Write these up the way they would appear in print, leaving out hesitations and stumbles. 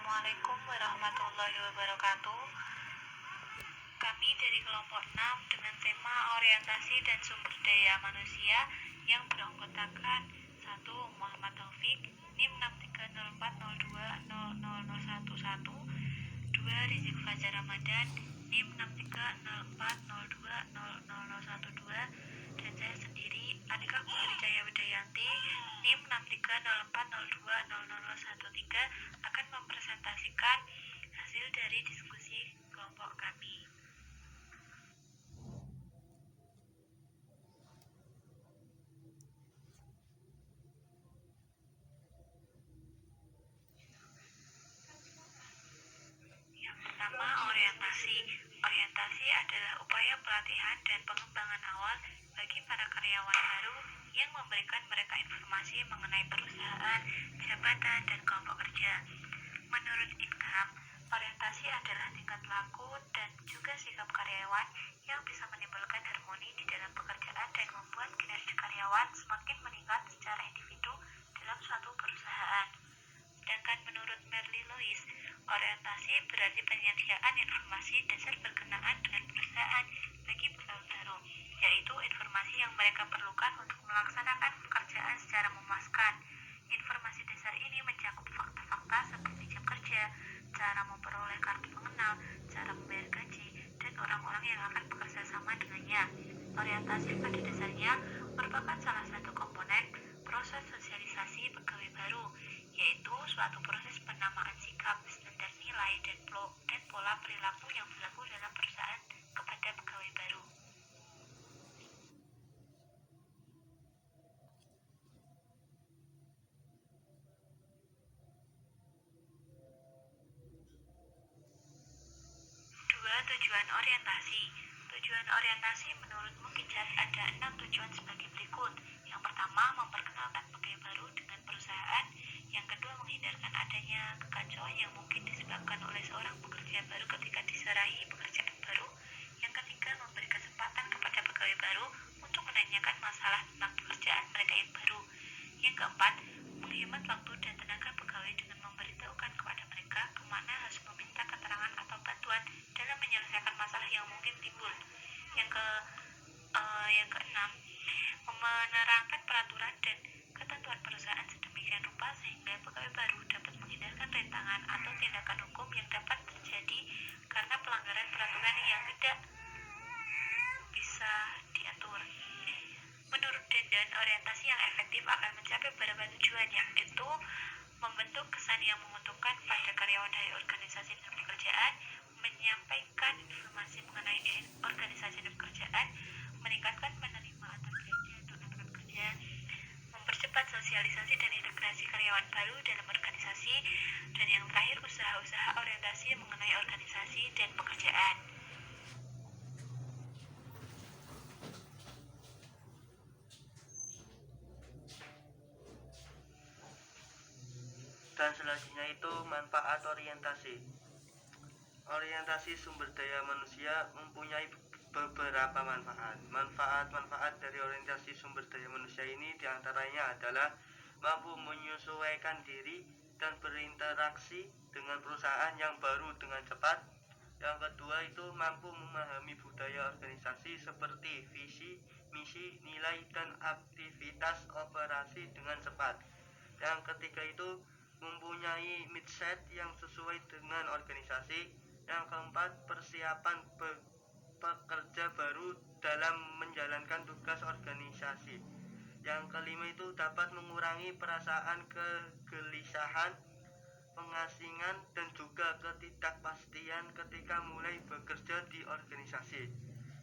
Assalamualaikum warahmatullahi wabarakatuh. Kami dari kelompok 6 dengan tema orientasi dan sumber daya manusia yang beranggotakan 1. Muhammad Taufik, NIM 6304020011, 2. Rizik Fajar Ramadan, NIM 6304020012, dan saya sendiri Anika Putri Jaya Widayanti, NIM 6304020013, akan mempresentasikan hasil dari diskusi kelompok kami. Yang pertama, orientasi. Orientasi adalah upaya pelatihan dan pengembangan awal bagi para karyawan baru yang memberikan mereka informasi mengenai perusahaan, jabatan, dan kelompok kerja. Menurut Income, orientasi adalah tingkat laku dan juga sikap karyawan yang bisa menimbulkan harmoni di dalam pekerjaan dan membuat kinerja karyawan semakin meningkat secara individu dalam suatu perusahaan. Sedangkan menurut Merli Lewis, orientasi berarti penyediaan informasi dasar berkenaan dengan perusahaan bagi pegawai baru, yaitu informasi yang mereka perlukan untuk melaksanakan pekerjaan secara memuaskan. Informasi dasar ini mencakup fakta-fakta seperti jam kerja, cara memperoleh kartu pengenal, cara membayar gaji, dan orang-orang yang akan bekerja sama dengannya. Orientasi pada dasarnya merupakan salah satu komponen proses sosialisasi pegawai baru, yaitu suatu proses penamaan sikap, standar nilai, dan pola perilaku yang berlaku dalam perusahaan kepada pegawai baru. Dua, tujuan orientasi. Tujuan orientasi menurut Mukijat ada 6 tujuan sebagai berikut. Yang pertama, memperkenalkan pegawai baru dengan perusahaan. Yang kedua, menghindarkan adanya kekacauan yang mungkin disebabkan oleh seorang pekerja baru ketika diserahi pekerjaan baru. Yang ketiga, memberi kesempatan kepada pegawai baru untuk menanyakan masalah tentang pekerjaan mereka yang baru. Yang keempat, menghemat waktu dan tenaga pegawai dengan memberitahukan kepada mereka kemana harus meminta keterangan atau bantuan dalam menyelesaikan masalah yang mungkin timbul. Yang keenam, menerangkan peraturan dan ketentuan perusahaan sedemikian rupa sehingga pegawai baru dapat menghindarkan rintangan atau tindakan hukum yang dapat terjadi karena pelanggaran peraturan yang tidak bisa diatur. Menurut Denden, orientasi yang efektif akan mencapai beberapa tujuan, yaitu membentuk kesan yang menguntungkan pada karyawan dari organisasi dan pekerjaan, menyampaikan informasi mengenai organisasi dan pekerjaan, meningkatkan penerimaan kerja untuk rekan kerja, mempercepat sosialisasi dan integrasi karyawan baru dalam organisasi, dan yang terakhir usaha-usaha orientasi mengenai organisasi dan pekerjaan. Dan selanjutnya itu manfaat orientasi. Orientasi sumber daya manusia mempunyai beberapa manfaat. Manfaat dari orientasi sumber daya manusia ini diantaranya adalah mampu menyesuaikan diri dan berinteraksi dengan perusahaan yang baru dengan cepat. Yang kedua itu mampu memahami budaya organisasi seperti visi, misi, nilai, dan aktivitas operasi dengan cepat. Yang ketiga itu mempunyai mindset yang sesuai dengan organisasi. Yang keempat, persiapan pekerja baru dalam menjalankan tugas organisasi. Yang kelima itu dapat mengurangi perasaan kegelisahan, pengasingan, dan juga ketidakpastian ketika mulai bekerja di organisasi.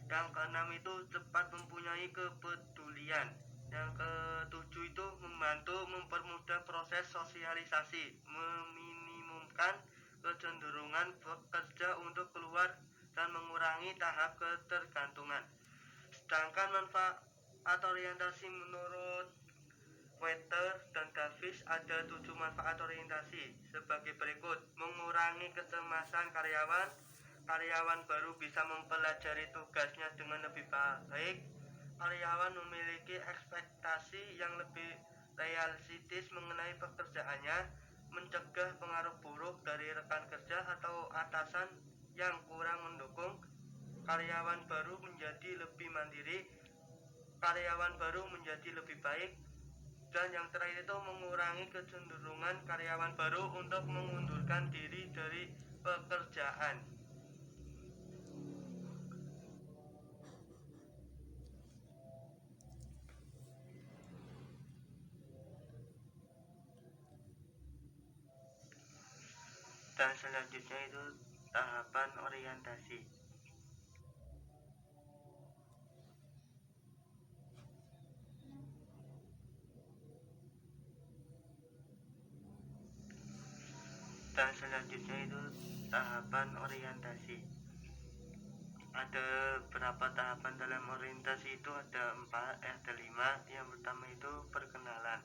Yang keenam itu cepat mempunyai kepedulian. Yang ketujuh itu membantu mempermudah proses sosialisasi, meminimumkan kecenderungan pekerja untuk keluar dan mengurangi tahap ketergantungan. Sedangkan manfaat orientasi menurut Wetter dan Davis ada 7 manfaat orientasi sebagai berikut. Mengurangi kecemasan karyawan. Karyawan baru bisa mempelajari tugasnya dengan lebih baik. Karyawan memiliki ekspektasi yang lebih realistis mengenai pekerjaannya. mencegah pengaruh buruk dari rekan kerja atau atasan yang kurang mendukung. Karyawan baru menjadi lebih mandiri, karyawan baru menjadi lebih baik, dan yang terakhir itu mengurangi kecenderungan karyawan baru untuk mengundurkan diri dari pekerjaan. Dan selanjutnya itu tahapan orientasi. Dan selanjutnya itu tahapan orientasi. Ada berapa tahapan dalam orientasi itu? Ada 5. Yang pertama itu perkenalan,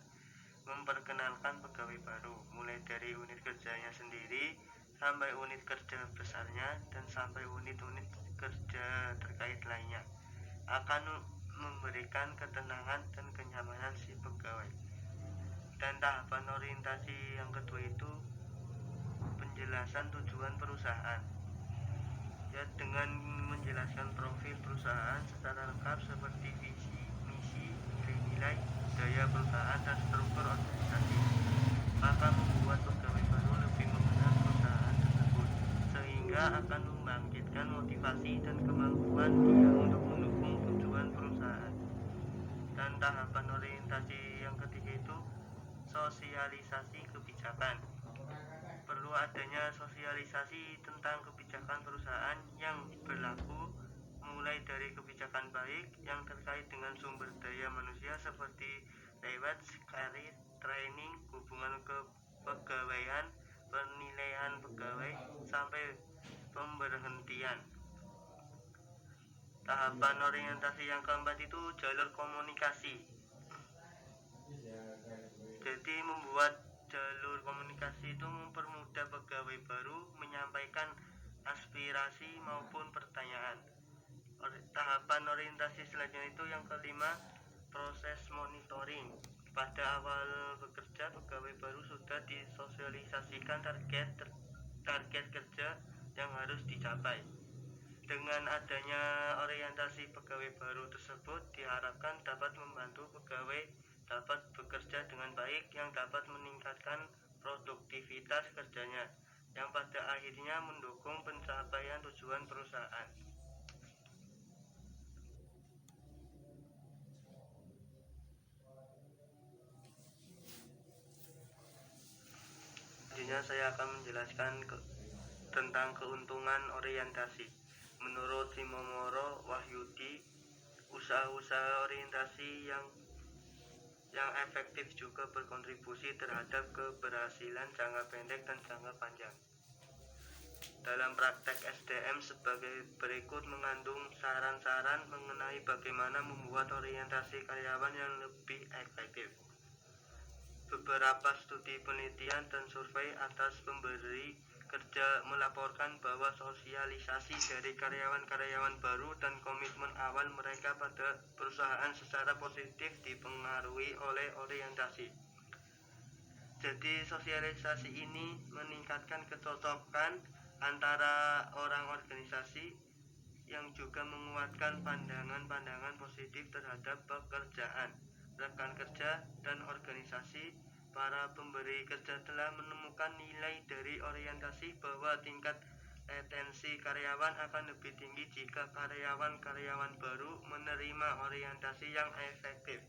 memperkenalkan pegawai baru, mulai dari unit kerjanya sendiri sampai unit kerja besarnya dan sampai unit-unit kerja terkait lainnya, akan memberikan ketenangan dan kenyamanan si pegawai. Dan tahapan orientasi yang kedua itu penjelasan tujuan perusahaan, ya, dengan menjelaskan profil perusahaan secara lengkap seperti visi, misi, nilai-nilai, daya perusahaan, dan struktur organisasi, akan membuat pegawai baru lebih mengenal perusahaan tersebut, sehingga akan membangkitkan motivasi dan kemampuan dia untuk mendukung tujuan perusahaan. Dan tahapan orientasi yang ketiga itu sosialisasi kebijakan. Perlu adanya sosialisasi tentang kebijakan perusahaan yang berlaku, mulai dari kebijakan baik yang terkait dengan sumber daya manusia seperti lewat karir, training, hubungan kepegawaian, penilaian pegawai, sampai pemberhentian. Tahapan orientasi yang keempat itu jalur komunikasi. Jadi membuat jalur komunikasi itu mempermudah pegawai baru menyampaikan aspirasi maupun pertanyaan. Tahapan orientasi selanjutnya itu yang kelima, proses monitoring. Pada awal bekerja, pegawai baru sudah disosialisasikan target kerja yang harus dicapai. Dengan adanya orientasi pegawai baru tersebut diharapkan dapat membantu pegawai dapat bekerja dengan baik, yang dapat meningkatkan produktivitas kerjanya, yang pada akhirnya mendukung pencapaian tujuan perusahaan. Selanjutnya saya akan menjelaskan tentang keuntungan orientasi. Menurut Simomoro Wahyudi, usaha-usaha orientasi yang efektif juga berkontribusi terhadap keberhasilan jangka pendek dan jangka panjang. Dalam praktek SDM sebagai berikut mengandung saran-saran mengenai bagaimana membuat orientasi karyawan yang lebih efektif. Beberapa studi penelitian dan survei atas pemberi kerja melaporkan bahwa sosialisasi dari karyawan-karyawan baru dan komitmen awal mereka pada perusahaan secara positif dipengaruhi oleh orientasi. Jadi sosialisasi ini meningkatkan kecocokan antara orang organisasi, yang juga menguatkan pandangan-pandangan positif terhadap pekerjaan, rekan kerja, dan organisasi. Para pemberi kerja telah menemukan nilai dari orientasi bahwa tingkat retensi karyawan akan lebih tinggi jika karyawan-karyawan baru menerima orientasi yang efektif.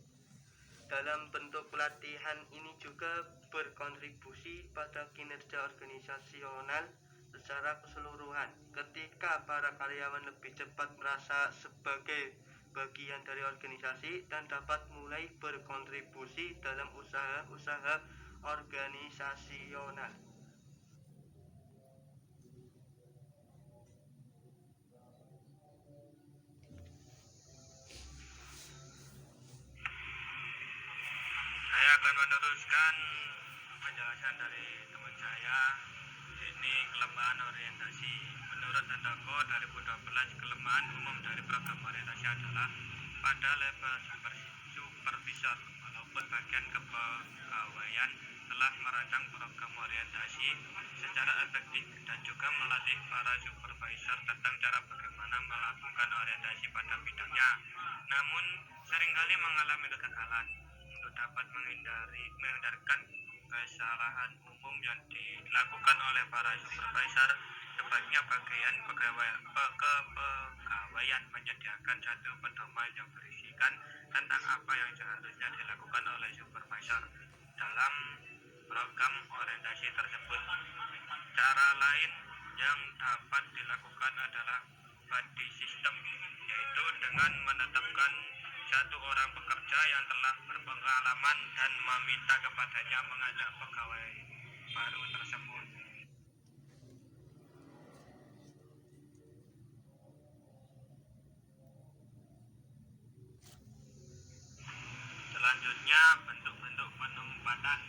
Dalam bentuk pelatihan ini juga berkontribusi pada kinerja organisasional secara keseluruhan. Ketika para karyawan lebih cepat merasa sebagai bagian dari organisasi dan dapat mulai berkontribusi dalam usaha-usaha organisasional. Saya akan meneruskan penjelasan dari teman saya. Ini kelemahan orientasi. Menurut Andako 2012, kelemahan umum dari program orientasi adalah pada level supervisor, walaupun bagian kepegawaian telah adalah merancang program orientasi secara efektif dan juga melatih para supervisor tentang cara bagaimana melakukan orientasi pada bidangnya. Namun, seringkali mengalami kegagalan. Untuk dapat menghindarkan kesalahan umum yang dilakukan oleh para supervisor, sebaiknya bagian kepegawaian menyediakan satu pedoman yang berisikan tentang apa yang seharusnya dilakukan oleh supervisor dalam program orientasi tersebut. Cara lain yang dapat dilakukan adalah buddy system, yaitu dengan menetapkan satu orang pekerja yang telah berpengalaman dan meminta kepadanya mengajak pegawai baru tersebut. Selanjutnya, bentuk-bentuk penempatan.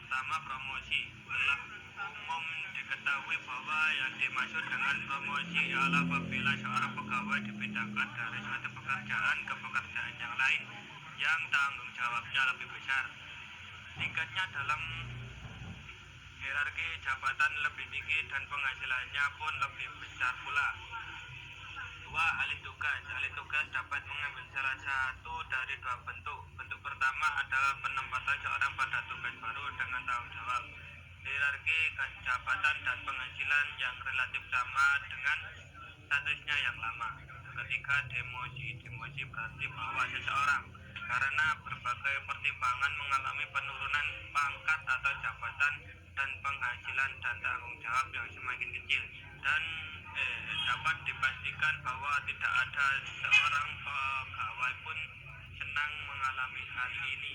Pertama, promosi. Telah umum diketahui bahwa yang dimaksud dengan promosi adalah apabila seorang pegawai dipindahkan dari suatu pekerjaan ke pekerjaan yang lain yang tanggung jawabnya lebih besar. Tingkatnya dalam hierarki jabatan lebih tinggi dan penghasilannya pun lebih besar pula. 2. Alih tugas. Alih tugas dapat mengambil salah satu dari dua bentuk. Bentuk pertama adalah penempatan seorang pada tugas baru dengan tanggung jawab, hierarki jabatan dan penghasilan yang relatif sama dengan statusnya yang lama. Ketiga, demosi. Demosi berarti bahwa seseorang karena berbagai pertimbangan mengalami penurunan pangkat atau jabatan dan penghasilan dan tanggung jawab yang semakin kecil, dan dapat dipastikan bahwa tidak ada seorang pegawai pun senang mengalami hal ini.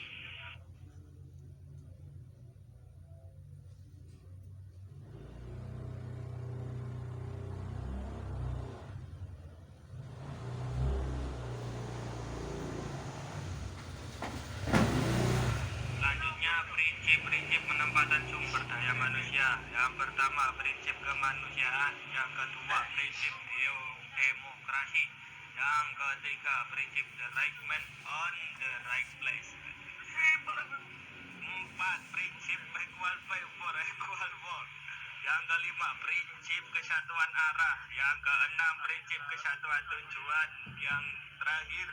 Selanjutnya, prinsip-prinsip penempatan sumber daya manusia. Yang pertama, prinsip kemanusiaan. Yang kedua, prinsip demokrasi. Yang ketiga, prinsip the right man on the right place. 4. Prinsip equal pay for equal work. Yang kelima, prinsip kesatuan arah. Yang keenam, prinsip kesatuan tujuan. Yang terakhir,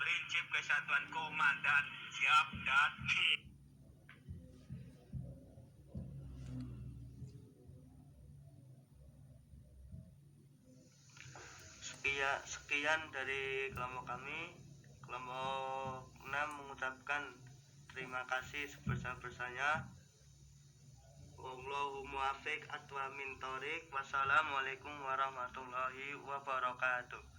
prinsip kesatuan komandan. Siap dan Sekian dari kelompok kami. Kelompok 6 mengucapkan terima kasih sebesar-besarnya. Wallahul muwaffiq. Wassalamualaikum warahmatullahi wabarakatuh.